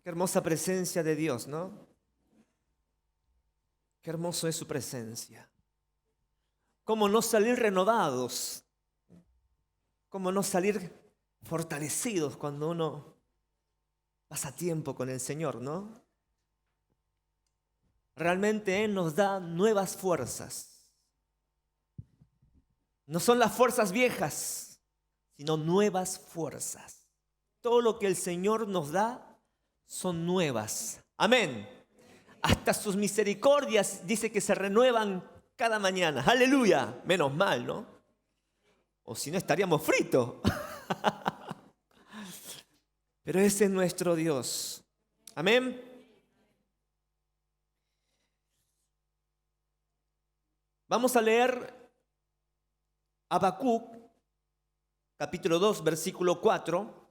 Qué hermosa presencia de Dios, ¿no? Qué hermoso es su presencia. Cómo no salir renovados, cómo no salir fortalecidos cuando uno pasa tiempo con el Señor, ¿no? Realmente Él nos da nuevas fuerzas. No son las fuerzas viejas, sino nuevas fuerzas. Todo lo que el Señor nos da son nuevas. Amén. Hasta sus misericordias dice que se renuevan cada mañana. Aleluya. Menos mal, ¿no? O si no estaríamos fritos. Pero ese es nuestro Dios. Amén. Vamos a leer Habacuc, capítulo 2, versículo 4.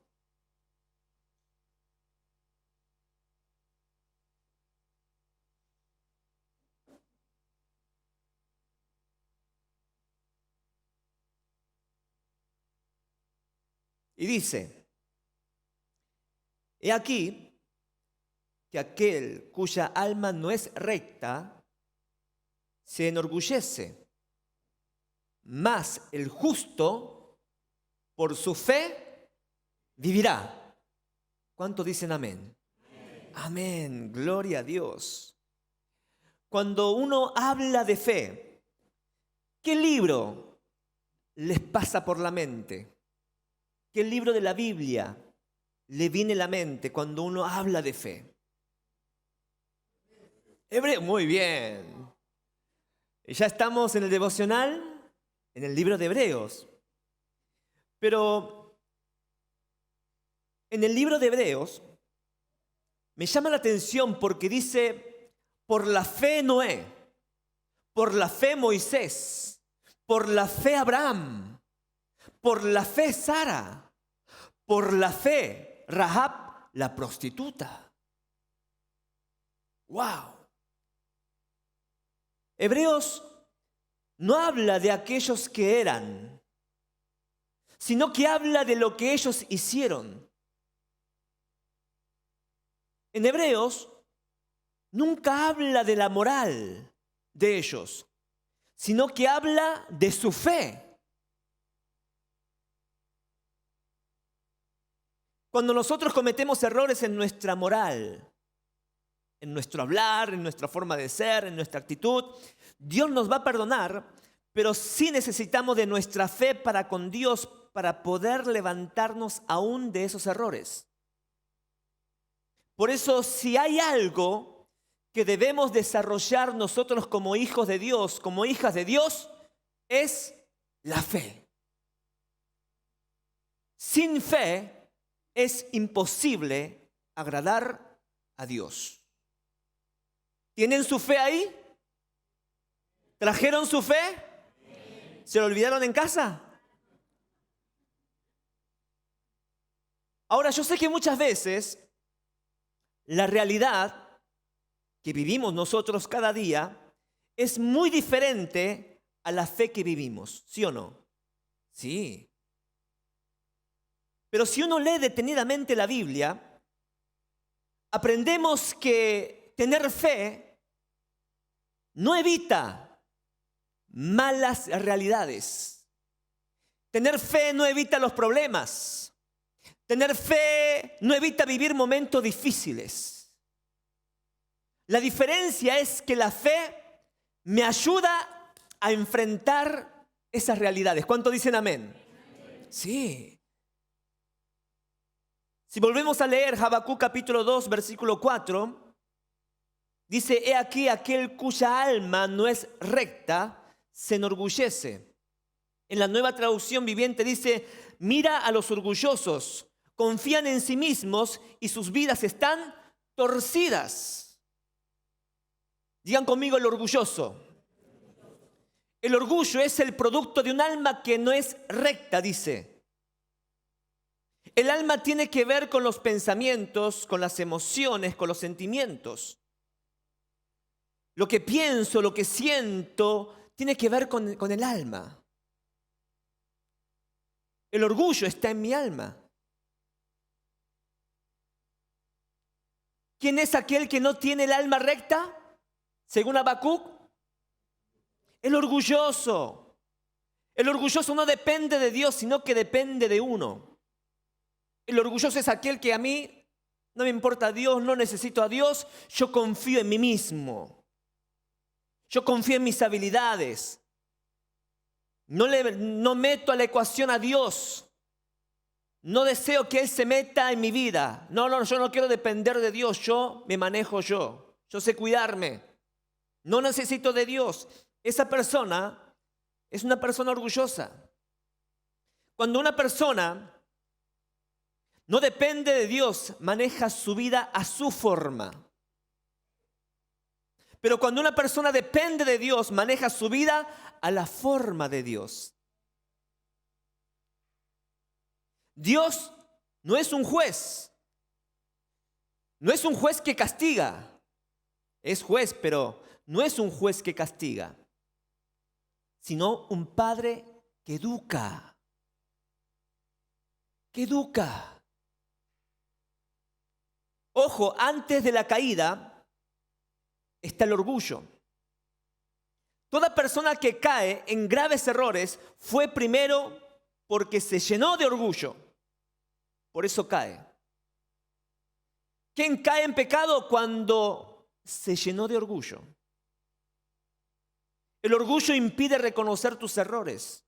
Y dice: he aquí que aquel cuya alma no es recta se enorgullece, mas el justo por su fe vivirá. ¿Cuántos dicen amén? Amén, gloria a Dios. Cuando uno habla de fe, ¿qué libro les pasa por la mente? ¿Qué libro de la Biblia le viene a la mente cuando uno habla de fe? Hebreo, muy bien. Ya estamos en el devocional, en el libro de Hebreos. Pero en el libro de Hebreos me llama la atención porque dice: por la fe Noé, por la fe Moisés, por la fe Abraham, por la fe Sara, por la fe Rahab la prostituta. ¡Wow! Hebreos no habla de aquellos que eran, sino que habla de lo que ellos hicieron. En Hebreos nunca habla de la moral de ellos, sino que habla de su fe. Cuando nosotros cometemos errores en nuestra moral, en nuestro hablar, en nuestra forma de ser, en nuestra actitud, Dios nos va a perdonar, pero sí necesitamos de nuestra fe para con Dios para poder levantarnos aún de esos errores. Por eso, si hay algo que debemos desarrollar nosotros como hijos de Dios, como hijas de Dios, es la fe. Sin fe es imposible agradar a Dios. ¿Tienen su fe ahí? ¿Trajeron su fe? ¿Se lo olvidaron en casa? Ahora, yo sé que muchas veces la realidad que vivimos nosotros cada día es muy diferente a la fe que vivimos, ¿sí o no? Sí. Pero si uno lee detenidamente la Biblia, aprendemos que tener fe no evita malas realidades. Tener fe no evita los problemas. Tener fe no evita vivir momentos difíciles. La diferencia es que la fe me ayuda a enfrentar esas realidades. ¿Cuántos dicen amén? Sí. Si volvemos a leer Habacuc capítulo 2, versículo 4, dice: he aquí aquel cuya alma no es recta se enorgullece. En la Nueva Traducción Viviente dice: mira a los orgullosos, confían en sí mismos y sus vidas están torcidas. Digan conmigo: el orgulloso. El orgullo es el producto de un alma que no es recta, dice. El alma tiene que ver con los pensamientos, con las emociones, con los sentimientos. Lo que pienso, lo que siento, tiene que ver con el alma. El orgullo está en mi alma. ¿Quién es aquel que no tiene el alma recta? Según Habacuc, el orgulloso. El orgulloso no depende de Dios, sino que depende de uno. El orgulloso es aquel que a mí no me importa a Dios, no necesito a Dios, yo confío en mí mismo. Yo confío en mis habilidades. No meto a la ecuación a Dios. No deseo que Él se meta en mi vida. No, yo no quiero depender de Dios. Yo me manejo yo. Yo sé cuidarme. No necesito de Dios. Esa persona es una persona orgullosa. Cuando una persona no depende de Dios, maneja su vida a su forma. Pero cuando una persona depende de Dios, maneja su vida a la forma de Dios. Dios no es un juez. No es un juez que castiga. Es juez, pero no es un juez que castiga, sino un padre que educa. Que educa. Ojo, antes de la caída está el orgullo. Toda persona que cae en graves errores fue primero porque se llenó de orgullo. Por eso cae. ¿Quién cae en pecado? Cuando se llenó de orgullo. El orgullo impide reconocer tus errores.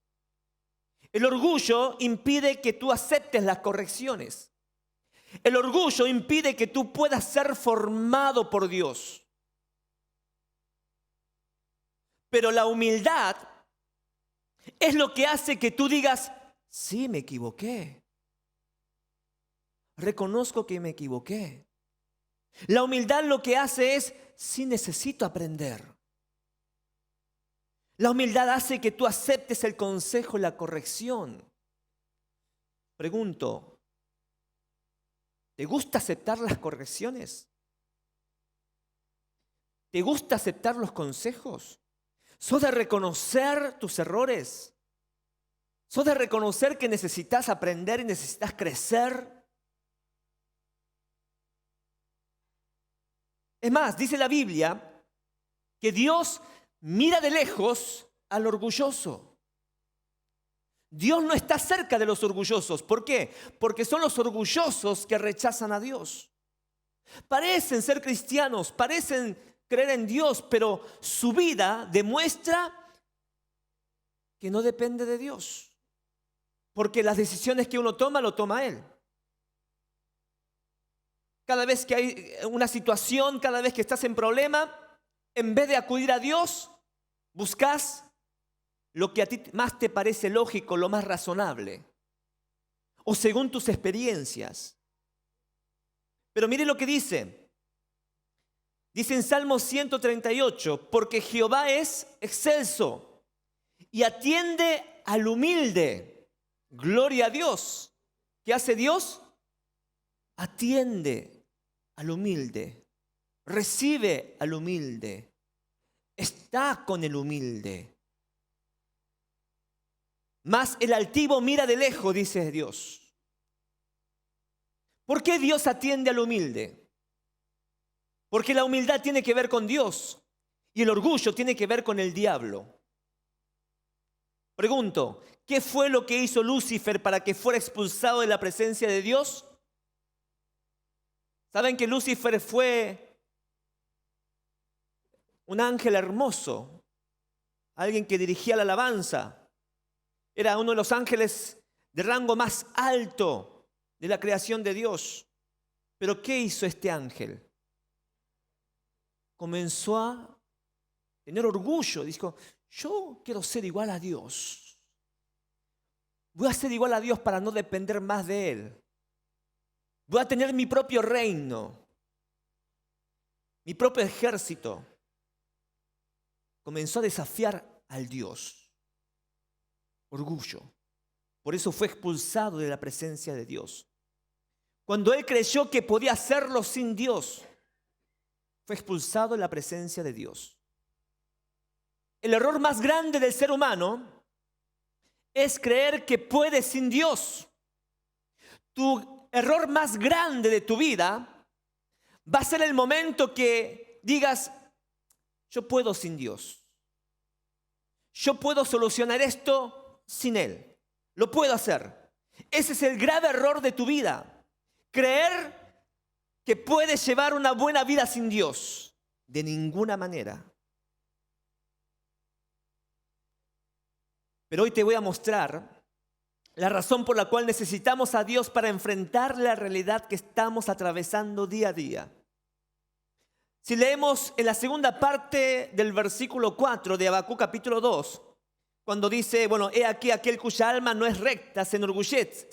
El orgullo impide que tú aceptes las correcciones. El orgullo impide que tú puedas ser formado por Dios. Pero la humildad es lo que hace que tú digas, sí, me equivoqué. Reconozco que me equivoqué. La humildad lo que hace es, sí, necesito aprender. La humildad hace que tú aceptes el consejo y la corrección. Pregunto, ¿te gusta aceptar las correcciones? ¿Te gusta aceptar los consejos? ¿Sos de reconocer tus errores? ¿Sos de reconocer que necesitas aprender y necesitas crecer? Es más, dice la Biblia que Dios mira de lejos al orgulloso. Dios no está cerca de los orgullosos. ¿Por qué? Porque son los orgullosos que rechazan a Dios. Parecen ser cristianos, parecen creer en Dios, pero su vida demuestra que no depende de Dios. Porque las decisiones que uno toma, lo toma Él. Cada vez que hay una situación, cada vez que estás en problema, en vez de acudir a Dios, buscas lo que a ti más te parece lógico, lo más razonable, o según tus experiencias. Pero mire lo que dice. Dice en Salmo 138, porque Jehová es excelso y atiende al humilde. Gloria a Dios. ¿Qué hace Dios? Atiende al humilde, recibe al humilde, está con el humilde. Mas el altivo mira de lejos, dice Dios. ¿Por qué Dios atiende al humilde? Porque la humildad tiene que ver con Dios y el orgullo tiene que ver con el diablo. Pregunto, ¿qué fue lo que hizo Lucifer para que fuera expulsado de la presencia de Dios? ¿Saben que Lucifer fue un ángel hermoso? Alguien que dirigía la alabanza. Era uno de los ángeles de rango más alto de la creación de Dios. Pero ¿qué hizo este ángel? Comenzó a tener orgullo. Dijo, yo quiero ser igual a Dios. Voy a ser igual a Dios para no depender más de Él. Voy a tener mi propio reino, mi propio ejército. Comenzó a desafiar al Dios. Orgullo. Por eso fue expulsado de la presencia de Dios. Cuando él creyó que podía hacerlo sin Dios, fue expulsado de la presencia de Dios. El error más grande del ser humano es creer que puede sin Dios. Tu error más grande de tu vida Va a ser el momento que digas, yo puedo sin Dios. Yo puedo solucionar esto sin Él. Lo puedo hacer. Ese es el grave error de tu vida. Creer que puedes llevar una buena vida sin Dios. De ninguna manera. Pero hoy te voy a mostrar la razón por la cual necesitamos a Dios para enfrentar la realidad que estamos atravesando día a día. Si leemos en la segunda parte del versículo 4 de Habacuc capítulo 2, cuando dice, he aquí aquel cuya alma no es recta, se enorgullece.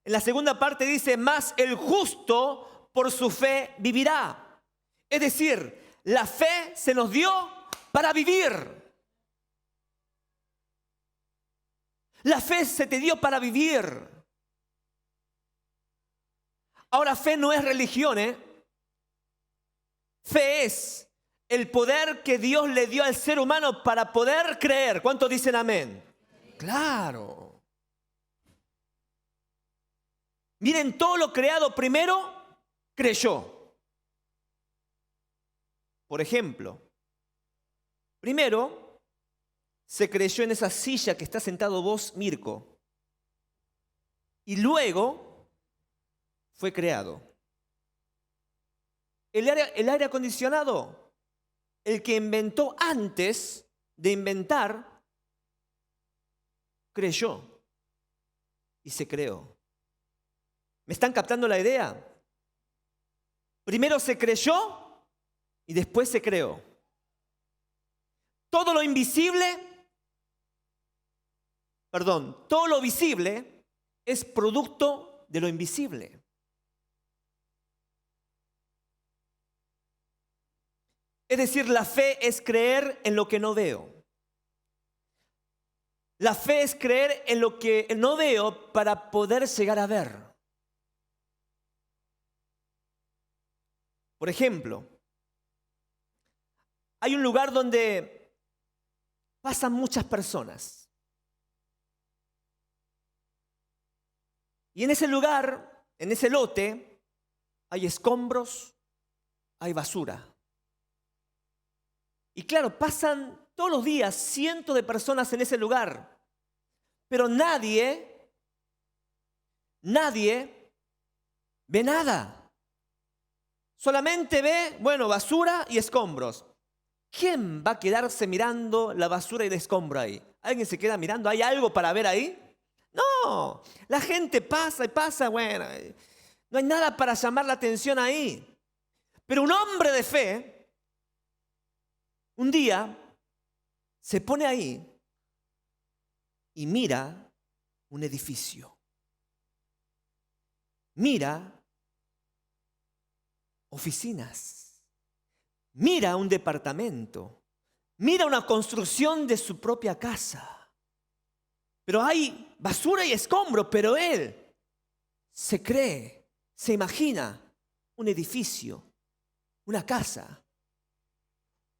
En la segunda parte dice, mas el justo por su fe vivirá. Es decir, la fe se nos dio para vivir. La fe se te dio para vivir. Ahora, fe no es religión, Fe es el poder que Dios le dio al ser humano para poder creer. ¿Cuántos dicen amén? Claro. Miren, todo lo creado primero creyó. Por ejemplo, primero se creyó en esa silla que está sentado vos, Mirko. Y luego fue creado. El aire acondicionado, el que inventó antes de inventar, creyó y se creó. ¿Me están captando la idea? Primero se creyó y después se creó. Todo lo visible es producto de lo invisible. Es decir, la fe es creer en lo que no veo. La fe es creer en lo que no veo para poder llegar a ver. Por ejemplo, hay un lugar donde pasan muchas personas. Y en ese lugar, en ese lote, hay escombros, hay basura. Y claro, pasan todos los días cientos de personas en ese lugar. Pero nadie ve nada. Solamente ve, basura y escombros. ¿Quién va a quedarse mirando la basura y el escombro ahí? ¿Alguien se queda mirando? ¿Hay algo para ver ahí? No, la gente pasa y pasa, no hay nada para llamar la atención ahí. Pero un hombre de fe, un día se pone ahí y mira un edificio. Mira oficinas. Mira un departamento. Mira una construcción de su propia casa. Pero hay basura y escombro, pero él se cree, se imagina un edificio, una casa.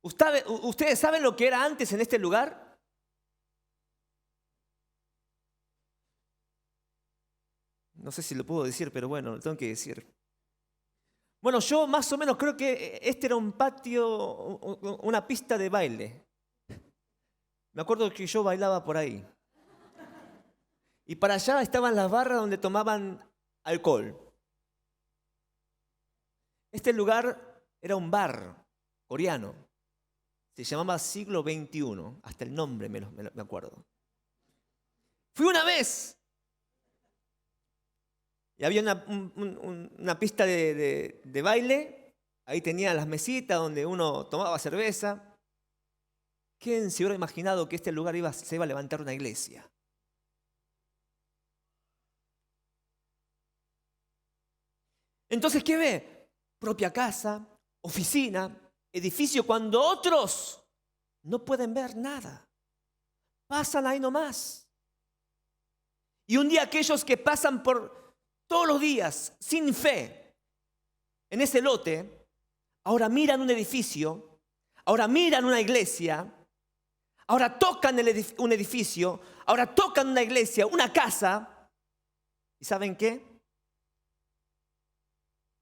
¿Ustedes saben lo que era antes en este lugar? No sé si lo puedo decir, pero lo tengo que decir. Yo más o menos creo que este era un patio, una pista de baile. Me acuerdo que yo bailaba por ahí. Y para allá estaban las barras donde tomaban alcohol. Este lugar era un bar coreano. Se llamaba Siglo XXI. Hasta el nombre me acuerdo. Fui una vez. Y había una pista de baile. Ahí tenía las mesitas donde uno tomaba cerveza. ¿Quién se hubiera imaginado que este lugar se iba a levantar una iglesia? Entonces, ¿qué ve? Propia casa, oficina, edificio, cuando otros no pueden ver nada. Pasan ahí nomás. Y un día aquellos que pasan por todos los días sin fe en ese lote, ahora miran un edificio, ahora miran una iglesia, ahora tocan un edificio, ahora tocan una iglesia, una casa. ¿Y saben qué?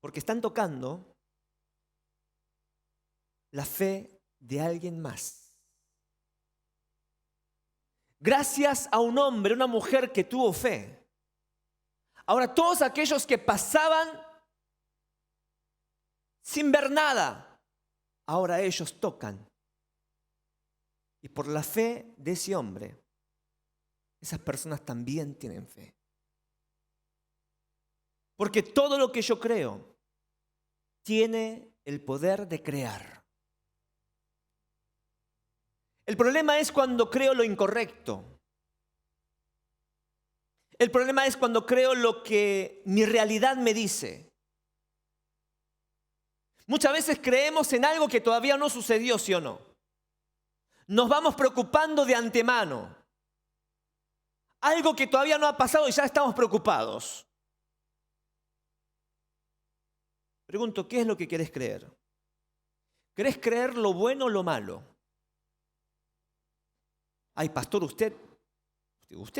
Porque están tocando, la fe de alguien más. Gracias a un hombre, una mujer que tuvo fe. Ahora todos aquellos que pasaban sin ver nada, ahora ellos tocan. Y por la fe de ese hombre, esas personas también tienen fe. Porque todo lo que yo creo tiene el poder de crear. El problema es cuando creo lo incorrecto. El problema es cuando creo lo que mi realidad me dice. Muchas veces creemos en algo que todavía no sucedió, ¿sí o no? Nos vamos preocupando de antemano. Algo que todavía no ha pasado y ya estamos preocupados. Pregunto, ¿qué es lo que querés creer? ¿Querés creer lo bueno o lo malo? Ay, pastor, usted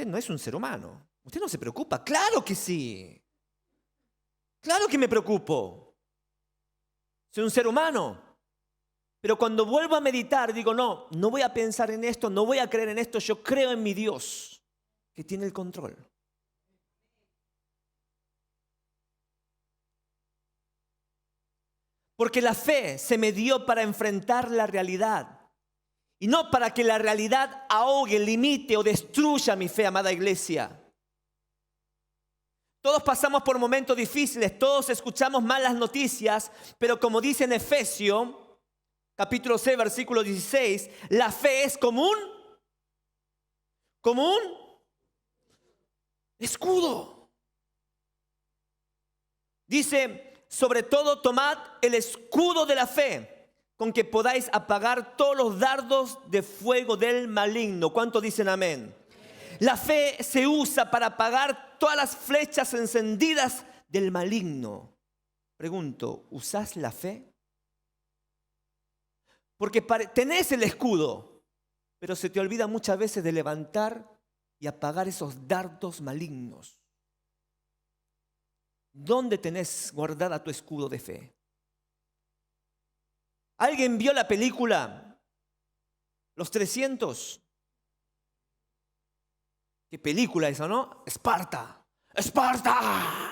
no es un ser humano. Usted no se preocupa. Claro que sí. Claro que me preocupo. Soy un ser humano. Pero cuando vuelvo a meditar, digo, no voy a pensar en esto, no voy a creer en esto. Yo creo en mi Dios, que tiene el control. Porque la fe se me dio para enfrentar la realidad. Y no para que la realidad ahogue, limite o destruya mi fe, amada iglesia. Todos pasamos por momentos difíciles, todos escuchamos malas noticias, pero como dice en Efesios, capítulo 6, versículo 16, la fe es como un escudo. Dice, sobre todo tomad el escudo de la fe, con que podáis apagar todos los dardos de fuego del maligno. ¿Cuántos dicen amén? La fe se usa para apagar todas las flechas encendidas del maligno. Pregunto, ¿usás la fe? Porque tenés el escudo, pero se te olvida muchas veces de levantar y apagar esos dardos malignos. ¿Dónde tenés guardada tu escudo de fe? ¿Alguien vio la película Los 300? ¿Qué película esa, no? Esparta. ¡Esparta!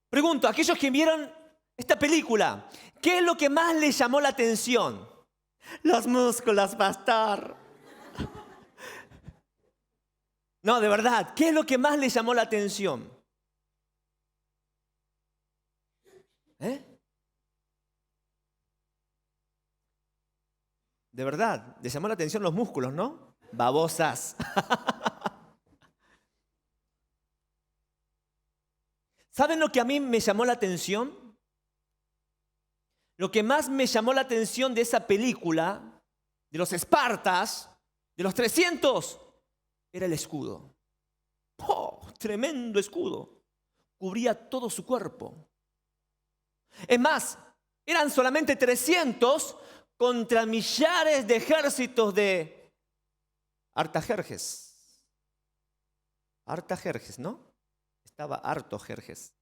Pregunto, a aquellos que vieron esta película, ¿qué es lo que más les llamó la atención? Los músculos, pastor. No, de verdad, ¿qué es lo que más les llamó la atención? De verdad, les llamó la atención los músculos, ¿no? Babosas. ¿Saben lo que a mí me llamó la atención? Lo que más me llamó la atención de esa película, de los Espartas, de los 300, era el escudo. ¡Oh, tremendo escudo! Cubría todo su cuerpo. Es más, eran solamente 300 contra millares de ejércitos de Artajerjes. Artajerjes, ¿no? Estaba harto Jerjes.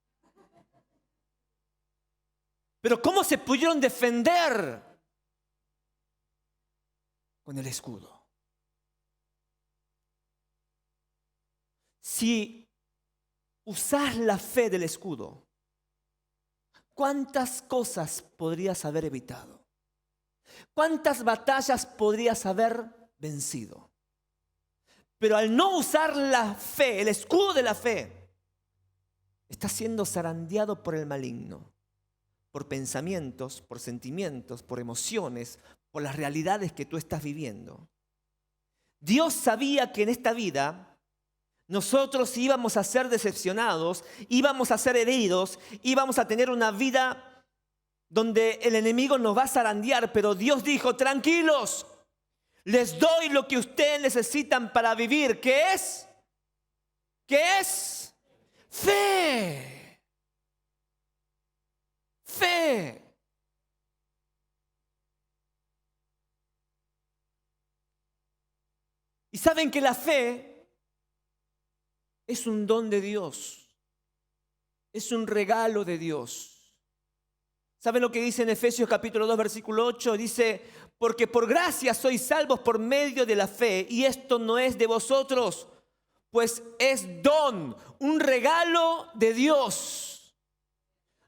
Pero ¿cómo se pudieron defender? Con el escudo. Si usás la fe del escudo, ¿cuántas cosas podrías haber evitado? ¿Cuántas batallas podrías haber vencido? Pero al no usar la fe, el escudo de la fe, estás siendo zarandeado por el maligno, por pensamientos, por sentimientos, por emociones, por las realidades que tú estás viviendo. Dios sabía que en esta vida nosotros íbamos a ser decepcionados, íbamos a ser heridos, íbamos a tener una vida donde el enemigo nos va a zarandear, pero Dios dijo, tranquilos, les doy lo que ustedes necesitan para vivir. ¿Qué es? ¿Qué es? Fe. Fe. Y saben que la fe es un don de Dios, es un regalo de Dios. ¿Saben lo que dice en Efesios capítulo 2, versículo 8? Dice, porque por gracia sois salvos por medio de la fe, y esto no es de vosotros, pues es don, un regalo de Dios,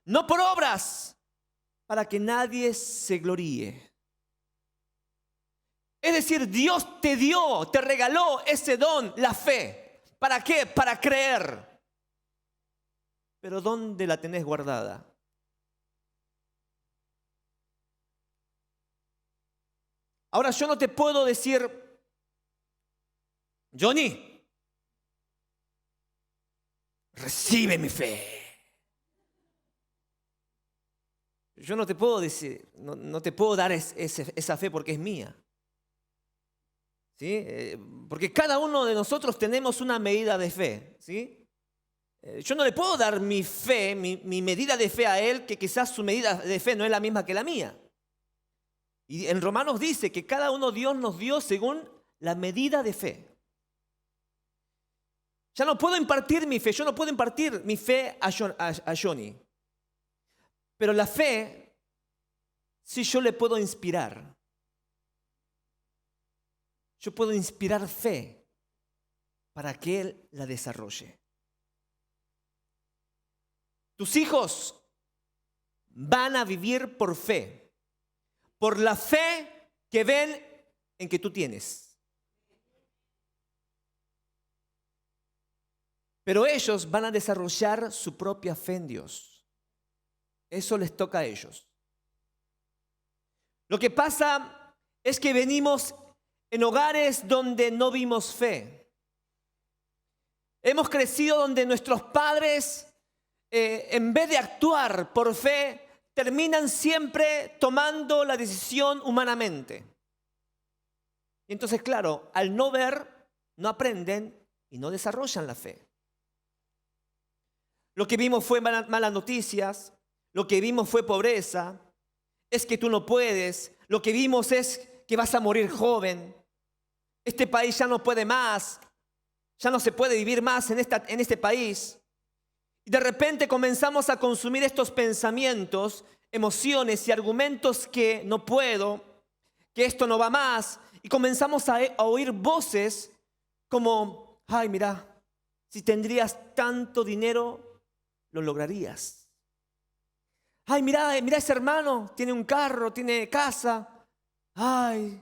no por obras, para que nadie se gloríe. Es decir, Dios te dio, te regaló ese don, la fe. ¿Para qué? Para creer. Pero ¿dónde la tenés guardada? Ahora yo no te puedo decir, Johnny, recibe mi fe. Yo no te puedo decir, no te puedo dar esa fe porque es mía. ¿Sí? Porque cada uno de nosotros tenemos una medida de fe. ¿Sí? Yo no le puedo dar mi fe, mi medida de fe a él, que quizás su medida de fe no es la misma que la mía. Y en Romanos dice que cada uno Dios nos dio según la medida de fe. Ya no puedo impartir mi fe, yo no puedo impartir mi fe a Johnny. Pero la fe, sí yo le puedo inspirar. Yo puedo inspirar fe para que él la desarrolle. Tus hijos van a vivir por fe, por la fe que ven en que tú tienes. Pero ellos van a desarrollar su propia fe en Dios. Eso les toca a ellos. Lo que pasa es que venimos en hogares donde no vimos fe. Hemos crecido donde nuestros padres, en vez de actuar por fe, terminan siempre tomando la decisión humanamente. Y entonces, claro, al no ver, no aprenden y no desarrollan la fe. Lo que vimos fue malas noticias, lo que vimos fue pobreza, es que tú no puedes, lo que vimos es que vas a morir joven. Este país ya no puede más, ya no se puede vivir más en este país. Y de repente comenzamos a consumir estos pensamientos, emociones y argumentos que no puedo, que esto no va más. Y comenzamos a oír voces como, ay, mira, si tendrías tanto dinero, lo lograrías. Ay, mira ese hermano, tiene un carro, tiene casa. Ay,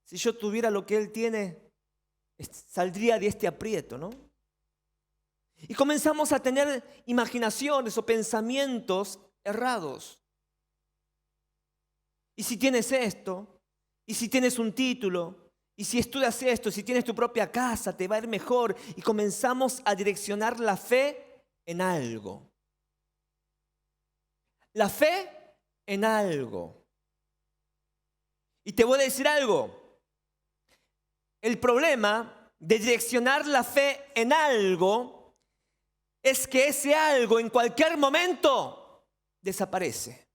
si yo tuviera lo que él tiene, saldría de este aprieto, ¿no? Y comenzamos a tener imaginaciones o pensamientos errados. Y si tienes esto, y si tienes un título, y si estudias esto, si tienes tu propia casa, te va a ir mejor. Y comenzamos a direccionar la fe en algo. La fe en algo. Y te voy a decir algo. El problema de direccionar la fe en algo es que ese algo en cualquier momento desaparece.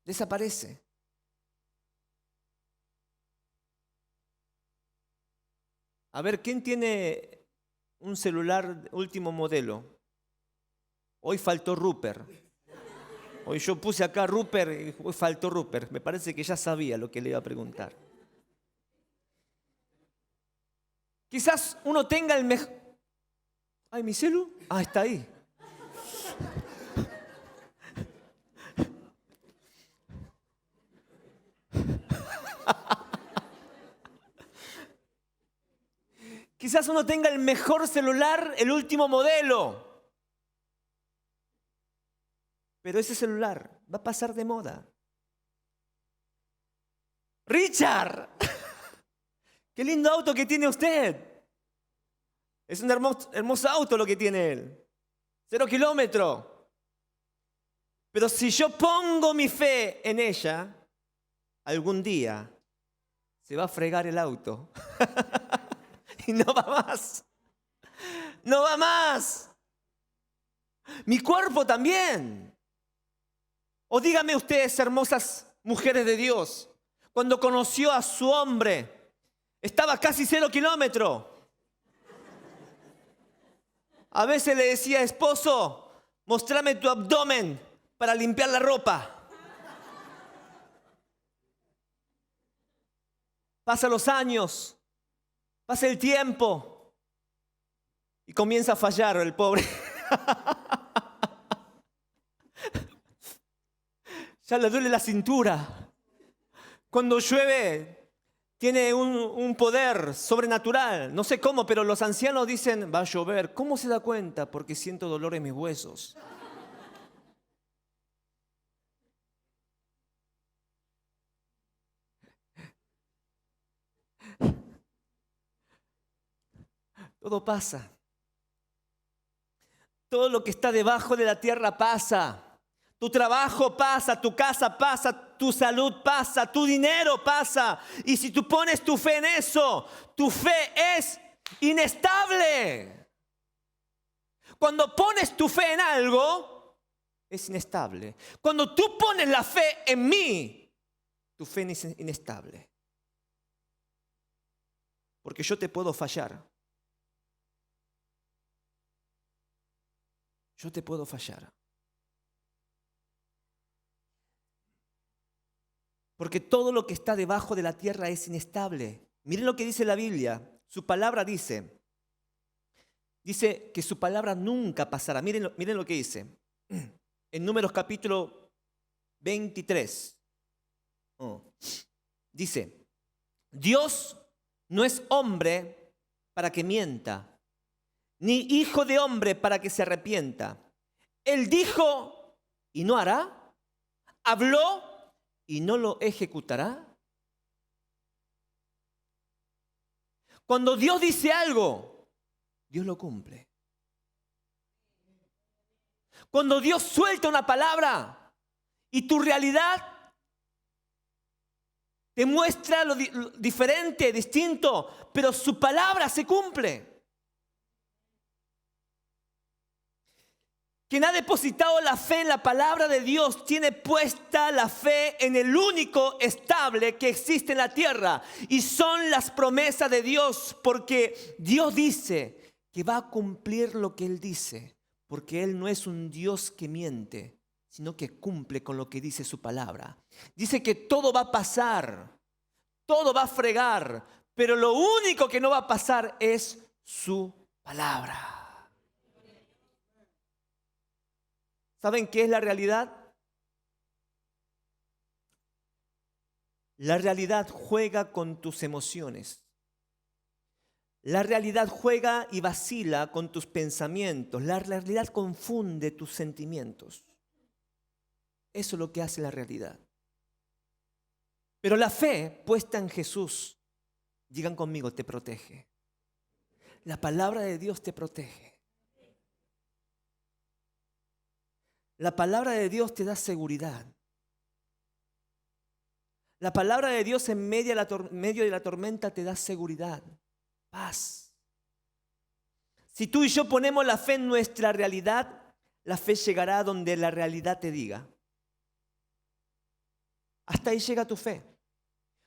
Desaparece. A ver, ¿quién tiene un celular último modelo? Hoy faltó Rupert. Hoy yo puse acá Rupert y hoy faltó Rupert. Me parece que ya sabía lo que le iba a preguntar. Quizás uno tenga el mejor... Ay, ¿mi celu? Ah, está ahí. Quizás uno tenga el mejor celular, el último modelo. Pero ese celular va a pasar de moda. Richard, qué lindo auto que tiene usted. Es un hermoso auto lo que tiene él. 0 kilómetros. Pero si yo pongo mi fe en ella, algún día se va a fregar el auto. Y no va más. No va más. Mi cuerpo también. O díganme ustedes, hermosas mujeres de Dios, cuando conoció a su hombre, estaba casi 0 kilómetros. A veces le decía, esposo, Mostrame tu abdomen para limpiar la ropa. Pasa los años, pasa el tiempo y comienza a fallar el pobre. Ya le duele la cintura. Cuando llueve, tiene un poder sobrenatural. No sé cómo, pero los ancianos dicen, va a llover. ¿Cómo se da cuenta? Porque siento dolor en mis huesos. Todo pasa. Todo lo que está debajo de la tierra pasa. Tu trabajo pasa, tu casa pasa, tu salud pasa, tu dinero pasa. Y si tú pones tu fe en eso, tu fe es inestable. Cuando pones tu fe en algo, es inestable. Cuando tú pones la fe en mí, tu fe es inestable. Porque yo te puedo fallar. Yo te puedo fallar. Porque todo lo que está debajo de la tierra es inestable. Miren lo que dice la Biblia. Su palabra dice que su palabra nunca pasará. Miren lo que dice. En Números capítulo 23. Dice, Dios no es hombre para que mienta, ni hijo de hombre para que se arrepienta. Él dijo y no hará. Habló y no lo ejecutará. Cuando Dios dice algo, Dios lo cumple. Cuando Dios suelta una palabra y tu realidad te muestra lo diferente, distinto, pero su palabra se cumple. Quien ha depositado la fe en la palabra de Dios tiene puesta la fe en el único estable que existe en la tierra. Y son las promesas de Dios, porque Dios dice que va a cumplir lo que Él dice. Porque Él no es un Dios que miente, sino que cumple con lo que dice su palabra. Dice que todo va a pasar, todo va a fregar, pero lo único que no va a pasar es su palabra. ¿Saben qué es la realidad? La realidad juega con tus emociones. La realidad juega y vacila con tus pensamientos. La realidad confunde tus sentimientos. Eso es lo que hace la realidad. Pero la fe puesta en Jesús, digan conmigo, te protege. La palabra de Dios te protege. La palabra de Dios te da seguridad. La palabra de Dios en medio de la tormenta te da seguridad, paz. Si tú y yo ponemos la fe en nuestra realidad, la fe llegará donde la realidad te diga. Hasta ahí llega tu fe.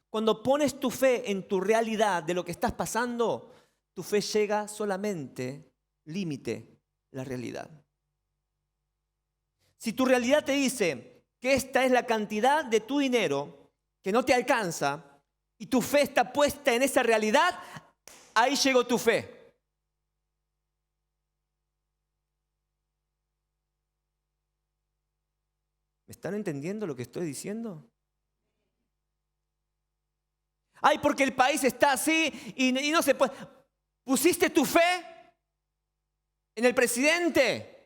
Cuando pones tu fe en tu realidad de lo que estás pasando, tu fe llega solamente, límite, la realidad. Si tu realidad te dice que esta es la cantidad de tu dinero que no te alcanza y tu fe está puesta en esa realidad, ahí llegó tu fe. ¿Me están entendiendo lo que estoy diciendo? Ay, porque el país está así y no se puede. ¿Pusiste tu fe en el presidente?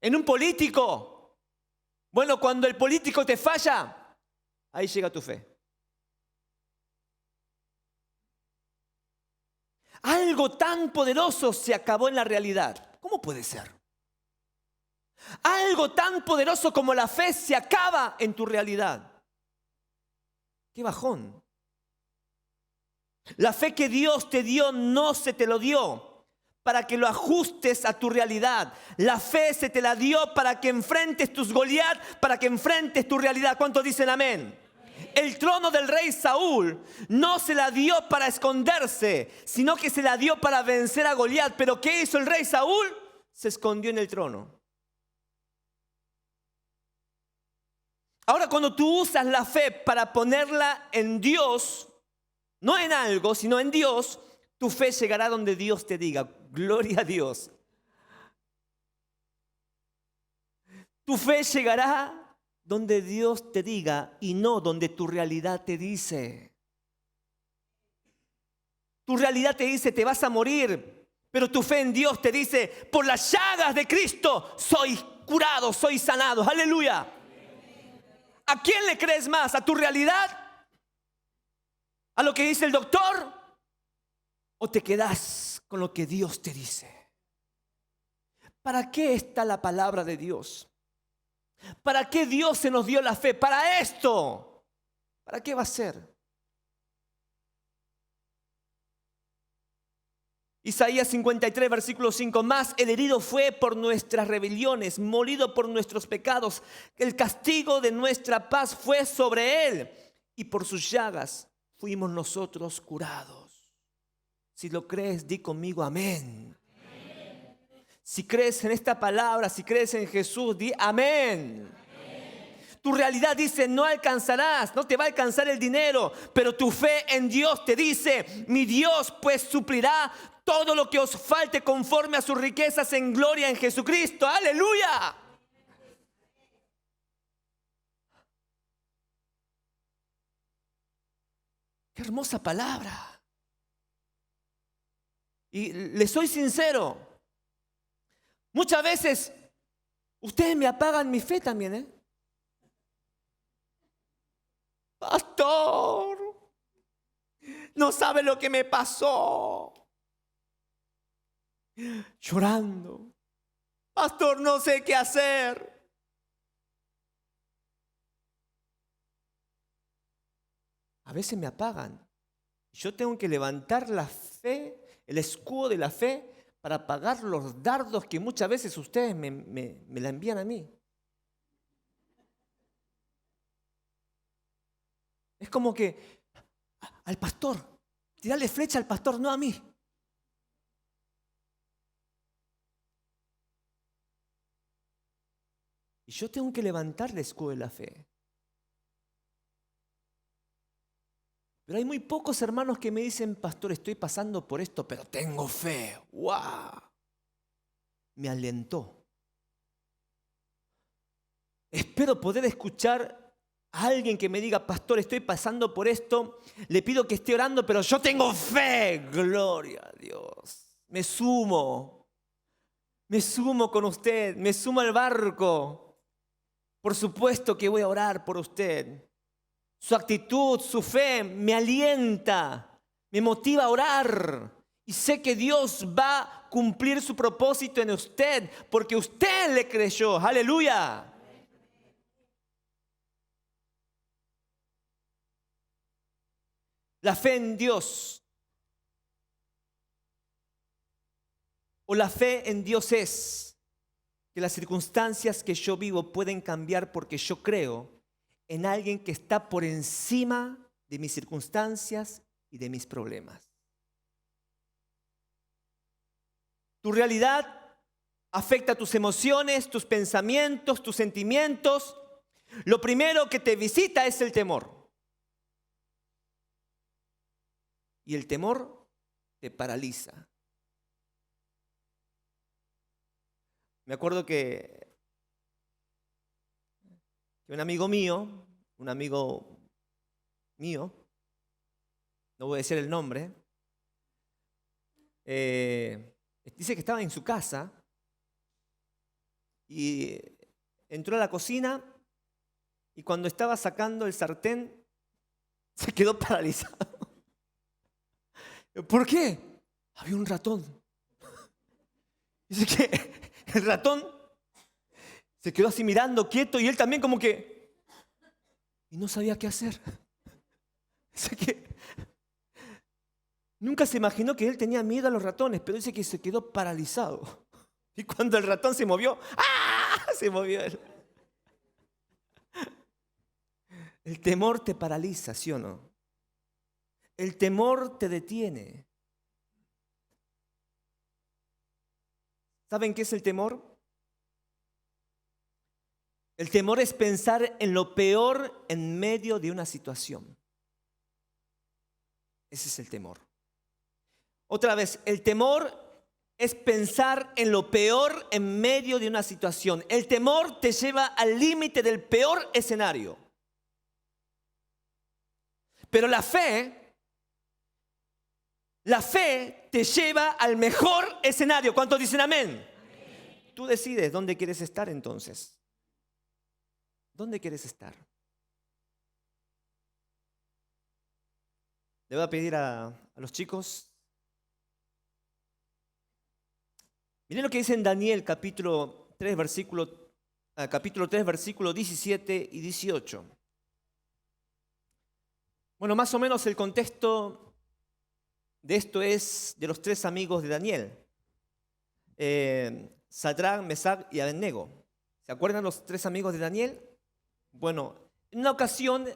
¿En un político? Bueno, cuando el político te falla, ahí llega tu fe. Algo tan poderoso se acabó en la realidad. ¿Cómo puede ser? Algo tan poderoso como la fe se acaba en tu realidad. ¡Qué bajón! La fe que Dios te dio no se te lo dio para que lo ajustes a tu realidad. La fe se te la dio para que enfrentes tus Goliat, para que enfrentes tu realidad. ¿Cuántos dicen amén? El trono del rey Saúl no se la dio para esconderse, sino que se la dio para vencer a Goliat. ¿Pero qué hizo el rey Saúl? se escondió en el trono. Ahora, cuando tú usas la fe para ponerla en Dios, no en algo, sino en Dios, tu fe llegará donde Dios te diga. Gloria a Dios. Tu fe llegará donde Dios te diga y no donde tu realidad te dice. Tu realidad te dice, te vas a morir, pero tu fe en Dios te dice, por las llagas de Cristo soy curado, soy sanado. Aleluya. ¿A quién le crees más? ¿A tu realidad? ¿A lo que dice el doctor? ¿O te quedas con lo que Dios te dice? ¿Para qué está la palabra de Dios? ¿Para qué Dios se nos dio la fe? Para esto. ¿Para qué va a ser? Isaías 53, versículo 5. Más el herido fue por nuestras rebeliones, molido por nuestros pecados. El castigo de nuestra paz fue sobre él, y por sus llagas fuimos nosotros curados. Si lo crees, di conmigo amén. Amén. Si crees en esta palabra, si crees en Jesús, di amén. Tu realidad dice, no alcanzarás, no te va a alcanzar el dinero, pero tu fe en Dios te dice, mi Dios pues suplirá todo lo que os falte conforme a sus riquezas en gloria en Jesucristo. ¡Aleluya! ¡Qué hermosa palabra! Y le soy sincero, muchas veces ustedes me apagan mi fe también, ¿eh? Pastor, no sabe lo que me pasó. Llorando. Pastor, no sé qué hacer. A veces me apagan. Yo tengo que levantar la fe, el escudo de la fe, para apagar los dardos que muchas veces ustedes me la envían a mí. Es como que al pastor, tirarle flecha al pastor, no a mí. Y yo tengo que levantar el escudo de la fe. Pero hay muy pocos hermanos que me dicen, pastor, estoy pasando por esto, pero tengo fe. ¡Wow! Me alentó. Espero poder escuchar a alguien que me diga, pastor, estoy pasando por esto, le pido que esté orando, pero yo tengo fe. Gloria a Dios. Me sumo con usted, me sumo al barco. Por supuesto que voy a orar por usted. Su actitud, su fe me alienta, me motiva a orar. Y sé que Dios va a cumplir su propósito en usted, porque usted le creyó. ¡Aleluya! La fe en Dios, o la fe en Dios es que las circunstancias que yo vivo pueden cambiar porque yo creo en alguien que está por encima de mis circunstancias y de mis problemas. Tu realidad afecta tus emociones, tus pensamientos, tus sentimientos. Lo primero que te visita es el temor. Y el temor te paraliza. Me acuerdo que un amigo mío, no voy a decir el nombre, dice que estaba en su casa y entró a la cocina y cuando estaba sacando el sartén se quedó paralizado. ¿Por qué? Había un ratón. Dice que el ratón se quedó así mirando quieto y él también como que y no sabía qué hacer. Dice que nunca se imaginó que él tenía miedo a los ratones, pero dice que se quedó paralizado. Y cuando el ratón se movió, ¡ah! Se movió él. El temor te paraliza, ¿sí o no? El temor te detiene. ¿Saben qué es el temor? El temor es pensar en lo peor en medio de una situación. Ese es el temor. Otra vez, el temor es pensar en lo peor en medio de una situación. El temor te lleva al límite del peor escenario. Pero la fe te lleva al mejor escenario. ¿Cuántos dicen amén? Amén. Tú decides dónde quieres estar entonces. ¿Dónde quieres estar? Le voy a pedir a los chicos. Miren lo que dice en Daniel capítulo 3, versículo 17 y 18. Bueno, más o menos el contexto de esto es de los tres amigos de Daniel. Sadrach, Mesach y Abednego. ¿Se acuerdan los tres amigos de Daniel? Bueno, en una ocasión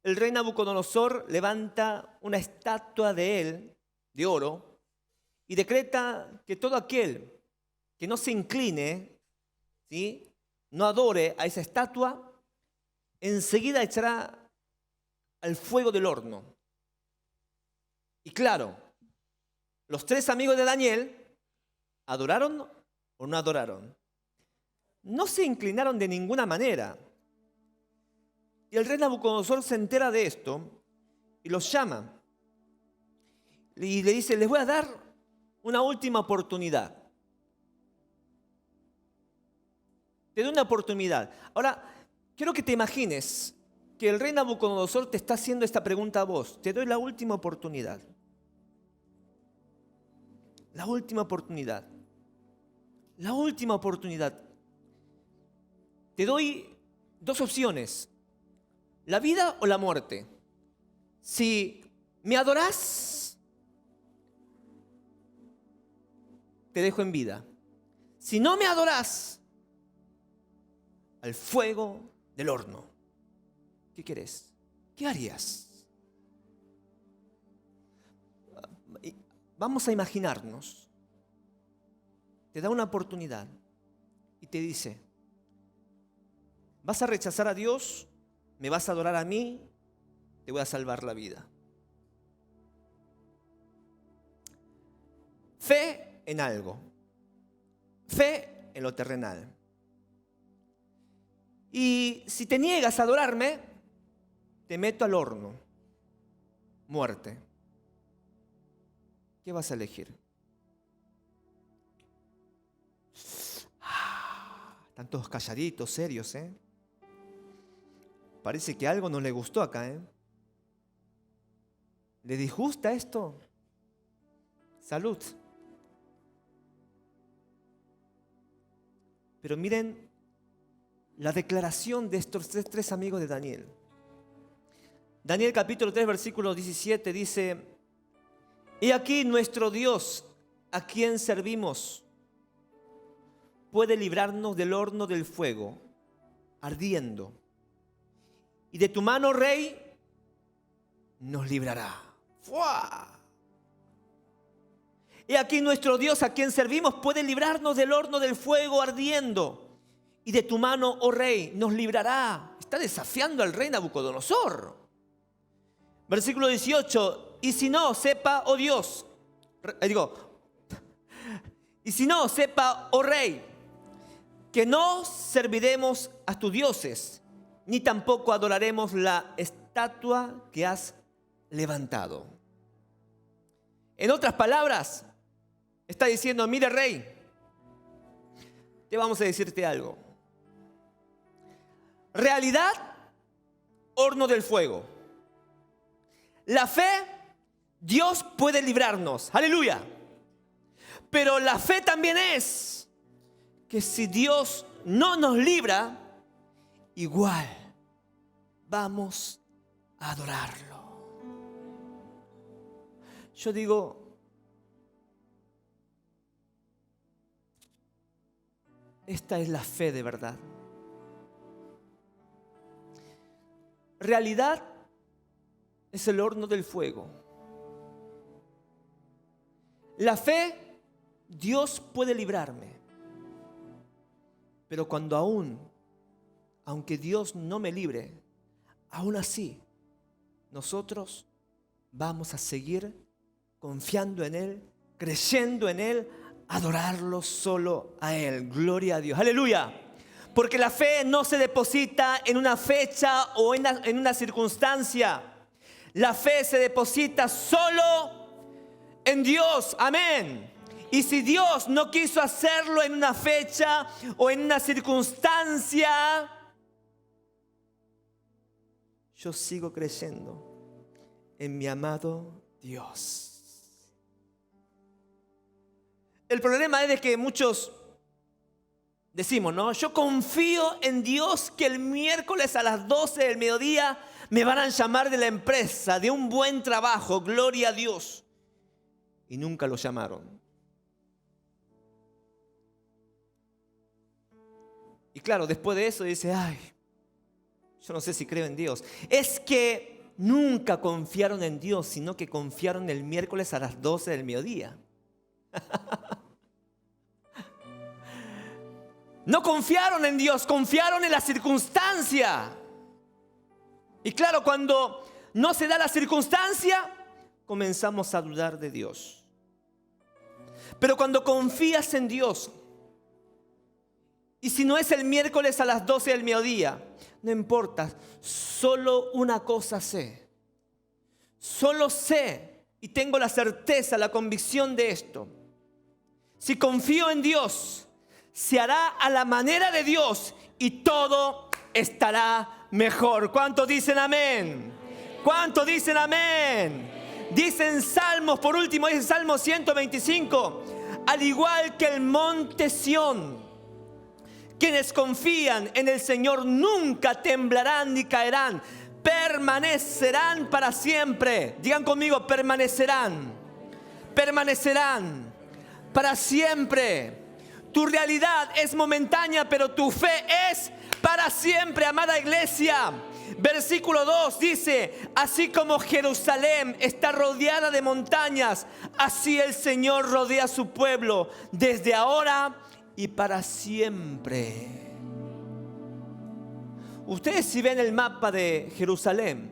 el rey Nabucodonosor levanta una estatua de él, de oro, y decreta que todo aquel que no se incline, ¿sí?, no adore a esa estatua, enseguida echará al fuego del horno. Y claro, los tres amigos de Daniel, ¿adoraron o no adoraron? No se inclinaron de ninguna manera. Y el rey Nabucodonosor se entera de esto y los llama. Y le dice, les voy a dar una última oportunidad. Te doy una oportunidad. Ahora, quiero que te imagines que el rey Nabucodonosor te está haciendo esta pregunta a vos. Te doy la última oportunidad. La última oportunidad. La última oportunidad. Te doy dos opciones. La vida o la muerte. Si me adorás, te dejo en vida. Si no me adorás, al fuego del horno. ¿Qué querés? ¿Qué harías? Vamos a imaginarnos. Te da una oportunidad y te dice, ¿vas a rechazar a Dios? ¿Me vas a adorar a mí? Te voy a salvar la vida. Fe en algo. Fe en lo terrenal. Y si te niegas a adorarme, te meto al horno. Muerte. ¿Qué vas a elegir? Están todos calladitos, serios, ¿eh? Parece que algo no le gustó acá, ¿eh? ¿Le disgusta esto? Salud. Pero miren la declaración de estos tres amigos de Daniel. Daniel capítulo 3, versículo 17 dice, he aquí nuestro Dios, a quien servimos, puede librarnos del horno del fuego, ardiendo. Y de tu mano, rey, nos librará. ¡Fua! He aquí nuestro Dios, a quien servimos, puede librarnos del horno del fuego ardiendo. Y de tu mano, oh rey, nos librará. Está desafiando al rey Nabucodonosor. Versículo 18. Y si no, sepa, oh Dios. Y si no, sepa, oh rey, que no serviremos a tus dioses, ni tampoco adoraremos la estatua que has levantado. En otras palabras, está diciendo, mire rey, te vamos a decirte algo. Realidad, horno del fuego. La fe, Dios puede librarnos. Aleluya. Pero la fe también es que si Dios no nos libra, igual vamos a adorarlo. Yo digo, esta es la fe de verdad. Realidad es el horno del fuego. La fe, Dios puede librarme. Pero aunque Dios no me libre, aún así, nosotros vamos a seguir confiando en Él, creyendo en Él, adorarlo solo a Él. Gloria a Dios. Aleluya. Porque la fe no se deposita en una fecha o en una circunstancia. La fe se deposita solo en Dios. Amén. Y si Dios no quiso hacerlo en una fecha o en una circunstancia, yo sigo creyendo en mi amado Dios. El problema es de que muchos decimos, ¿no? Yo confío en Dios que el miércoles a las 12 del mediodía me van a llamar de la empresa, de un buen trabajo, gloria a Dios. Y nunca lo llamaron. Y claro, después de eso dice, ay, yo no sé si creo en Dios. Es que nunca confiaron en Dios, sino que confiaron el miércoles a las 12 del mediodía. No confiaron en Dios, confiaron en la circunstancia. Y claro, cuando no se da la circunstancia, comenzamos a dudar de Dios. Pero cuando confías en Dios, y si no es el miércoles a las 12 del mediodía, no importa, solo una cosa sé. Solo sé y tengo la certeza, la convicción de esto. Si confío en Dios, se hará a la manera de Dios y todo estará mejor. ¿Cuántos dicen amén? ¿Cuántos dicen amén? Dicen Salmos, por último, dice Salmo 125, al igual que el monte Sión, quienes confían en el Señor nunca temblarán ni caerán, permanecerán para siempre. Digan conmigo, permanecerán. Permanecerán para siempre. Tu realidad es momentánea, pero tu fe es para siempre, amada iglesia. Versículo 2 dice, así como Jerusalén está rodeada de montañas, así el Señor rodea a su pueblo desde ahora y para siempre. Ustedes si ven el mapa de Jerusalén,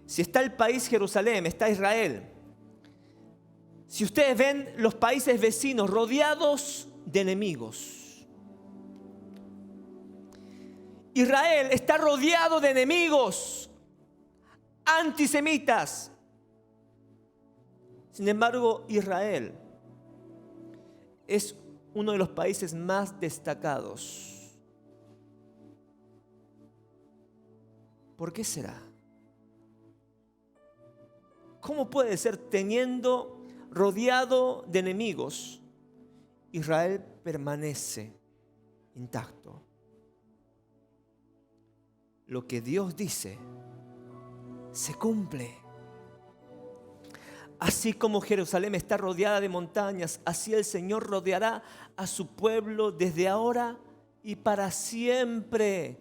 si está el país Jerusalén, está Israel. Si ustedes ven los países vecinos rodeados de enemigos. Israel está rodeado de enemigos antisemitas. Sin embargo, Israel es uno de los países más destacados. ¿Por qué será? ¿Cómo puede ser teniendo rodeado de enemigos, Israel permanece intacto? Lo que Dios dice se cumple. Así como Jerusalén está rodeada de montañas, así el Señor rodeará a su pueblo desde ahora y para siempre.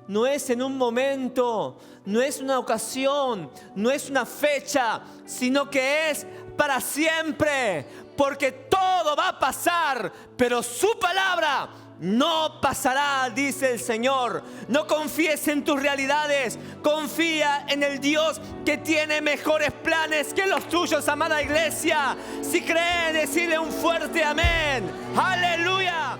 No es en un momento, no es una ocasión, no es una fecha, sino que es para siempre. Porque todo va a pasar, pero su palabra no pasará, dice el Señor. No confíes en tus realidades, confía en el Dios que tiene mejores planes que los tuyos, amada iglesia. Si cree, decirle un fuerte amén. Aleluya.